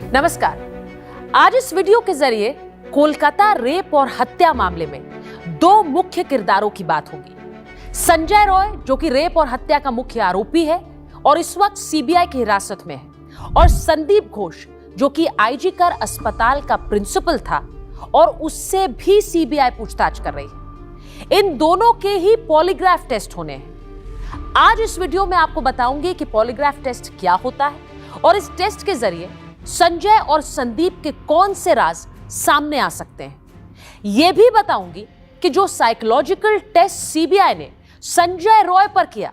नमस्कार। आज इस वीडियो के जरिए कोलकाता रेप और हत्या मामले में दो मुख्य किरदारों की बात होगी। संजय रॉय, जो कि रेप और हत्या का मुख्य आरोपी है और इस वक्त सीबीआई की हिरासत में है, और संदीप घोष, जो कि आईजी कर अस्पताल का प्रिंसिपल था और उससे भी सीबीआई पूछताछ कर रही है। इन दोनों के ही पॉलीग्राफ टेस्ट होने हैं। आज इस वीडियो में आपको बताऊंगी कि पॉलीग्राफ टेस्ट क्या होता है और इस टेस्ट के जरिए संजय और संदीप के कौन से राज सामने आ सकते हैं। यह भी बताऊंगी कि जो साइकोलॉजिकल टेस्ट सीबीआई ने संजय रॉय पर किया,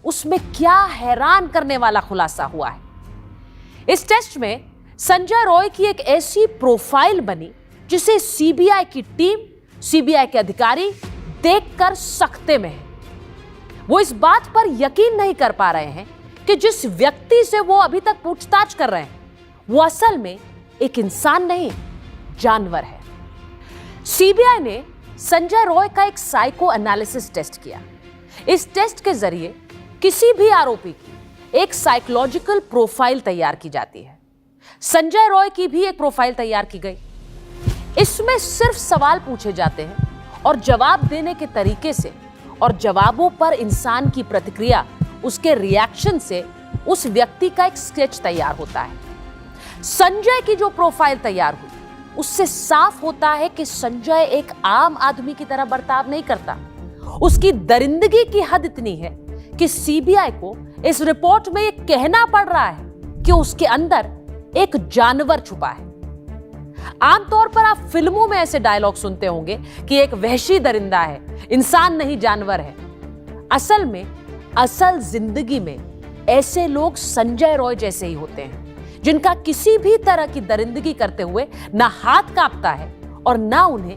उसमें क्या हैरान करने वाला खुलासा हुआ है। इस टेस्ट में संजय रॉय की एक ऐसी प्रोफाइल बनी जिसे सीबीआई की टीम, सीबीआई के अधिकारी देखकर सकते में है। वो इस बात पर यकीन नहीं कर पा रहे हैं कि जिस व्यक्ति से वो अभी तक पूछताछ कर रहे हैं, वो असल में एक इंसान नहीं, जानवर है। सीबीआई ने संजय रॉय का एक साइको एनालिसिस टेस्ट किया। इस टेस्ट के जरिए किसी भी आरोपी की एक साइकोलॉजिकल प्रोफाइल तैयार की जाती है। संजय रॉय की भी एक प्रोफाइल तैयार की गई। इसमें सिर्फ सवाल पूछे जाते हैं और जवाब देने के तरीके से और जवाबों पर इंसान की प्रतिक्रिया, उसके रिएक्शन से उस व्यक्ति का एक स्केच तैयार होता है। संजय की जो प्रोफाइल तैयार हुई, उससे साफ होता है कि संजय एक आम आदमी की तरह बर्ताव नहीं करता। उसकी दरिंदगी की हद इतनी है कि सीबीआई को इस रिपोर्ट में यह कहना पड़ रहा है कि उसके अंदर एक जानवर छुपा है। आमतौर पर आप फिल्मों में ऐसे डायलॉग सुनते होंगे कि एक वहशी दरिंदा है, इंसान नहीं जानवर है। असल में असल जिंदगी में ऐसे लोग संजय रॉय जैसे ही होते हैं, जिनका किसी भी तरह की दरिंदगी करते हुए ना हाथ कांपता है और ना उन्हें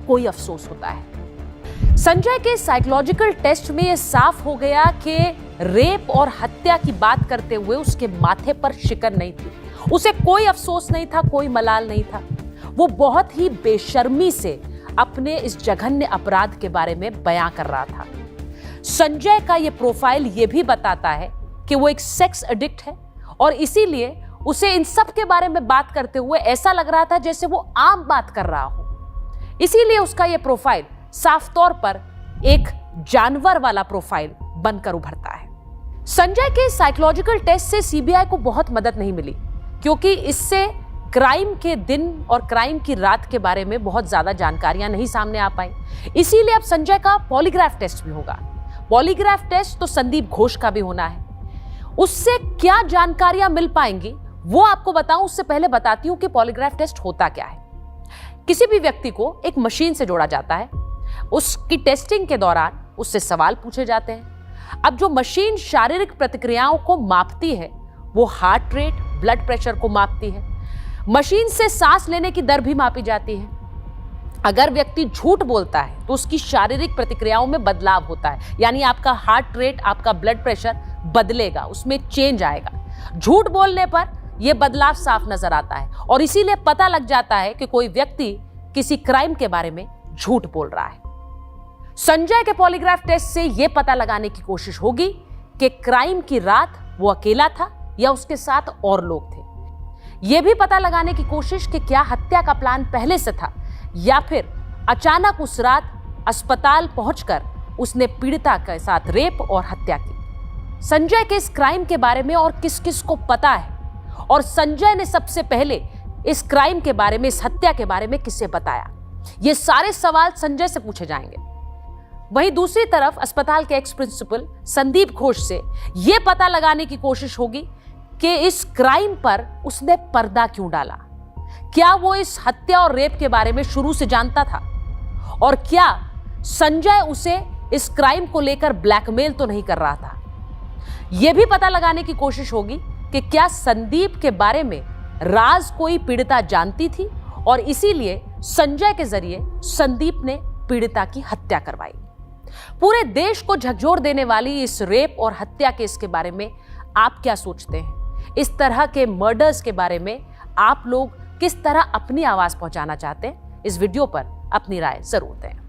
कोई अफसोस होता है। संजय के साइकोलॉजिकल टेस्ट में यह साफ हो गया कि रेप और हत्या की बात करते हुए उसके माथे पर शिकन नहीं थी। उसे कोई अफसोस नहीं था, कोई मलाल नहीं था। वो बहुत ही बेशर्मी से अपने इस जघन्य अपराध के बारे में बयां कर रहा था। संजय का यह प्रोफाइल यह भी बताता है कि वो एक सेक्स एडिक्ट है और इसीलिए उसे इन सब के बारे में बात करते हुए ऐसा लग रहा था जैसे वो आम बात कर रहा हो। इसीलिए उसका यह प्रोफाइल साफ तौर पर एक जानवर वाला प्रोफाइल बनकर उभरता है। संजय के साइकोलॉजिकल टेस्ट से सीबीआई को बहुत मदद नहीं मिली, क्योंकि इससे क्राइम के दिन और क्राइम की रात के बारे में बहुत ज्यादा जानकारियां नहीं सामने आ पाई। इसीलिए अब संजय का पॉलीग्राफ टेस्ट भी होगा। पॉलीग्राफ टेस्ट तो संदीप घोष का भी होना है। उससे क्या जानकारियां मिल पाएंगी वो आपको बताऊं, उससे पहले बताती हूं कि पॉलीग्राफ टेस्ट होता क्या है। किसी भी व्यक्ति को एक मशीन से जोड़ा जाता है। उसकी टेस्टिंग के दौरान उससे सवाल पूछे जाते हैं। अब जो मशीन शारीरिक प्रतिक्रियाओं को मापती है, वो हार्ट रेट, ब्लड प्रेशर को मापती है। मशीन से सांस लेने की दर भी मापी जाती है। अगर व्यक्ति झूठ बोलता है तो उसकी शारीरिक प्रतिक्रियाओं में बदलाव होता है, यानी आपका हार्ट रेट, आपका ब्लड प्रेशर बदलेगा, उसमें चेंज आएगा। झूठ बोलने पर यह बदलाव साफ नजर आता है और इसीलिए पता लग जाता है कि कोई व्यक्ति किसी क्राइम के बारे में झूठ बोल रहा है। संजय के पॉलीग्राफ टेस्ट से यह पता लगाने की कोशिश होगी कि क्राइम की रात वो अकेला था या उसके साथ और लोग थे। यह भी पता लगाने की कोशिश कि क्या हत्या का प्लान पहले से था या फिर अचानक उस रात अस्पताल पहुंचकर उसने पीड़िता के साथ रेप और हत्या की। संजय के इस क्राइम के बारे में और किस किस को पता है और संजय ने सबसे पहले इस क्राइम के बारे में, इस हत्या के बारे में किसे बताया, ये सारे सवाल संजय से पूछे जाएंगे। वहीं दूसरी तरफ अस्पताल के एक्स प्रिंसिपल संदीप घोष से यह पता लगाने की कोशिश होगी कि इस क्राइम पर उसने पर्दा क्यों डाला। क्या वो इस हत्या और रेप के बारे में शुरू से जानता था और क्या संजय उसे इस क्राइम को लेकर ब्लैकमेल तो नहीं कर रहा था। यह भी पता लगाने की कोशिश होगी कि क्या संदीप के बारे में राज कोई पीड़िता जानती थी और इसीलिए संजय के जरिए संदीप ने पीड़िता की हत्या करवाई। पूरे देश को झकझोर देने वाली इस रेप और हत्या केस के बारे में आप क्या सोचते हैं? इस तरह के मर्डर्स के बारे में आप लोग किस तरह अपनी आवाज पहुंचाना चाहते हैं? इस वीडियो पर अपनी राय जरूर दें।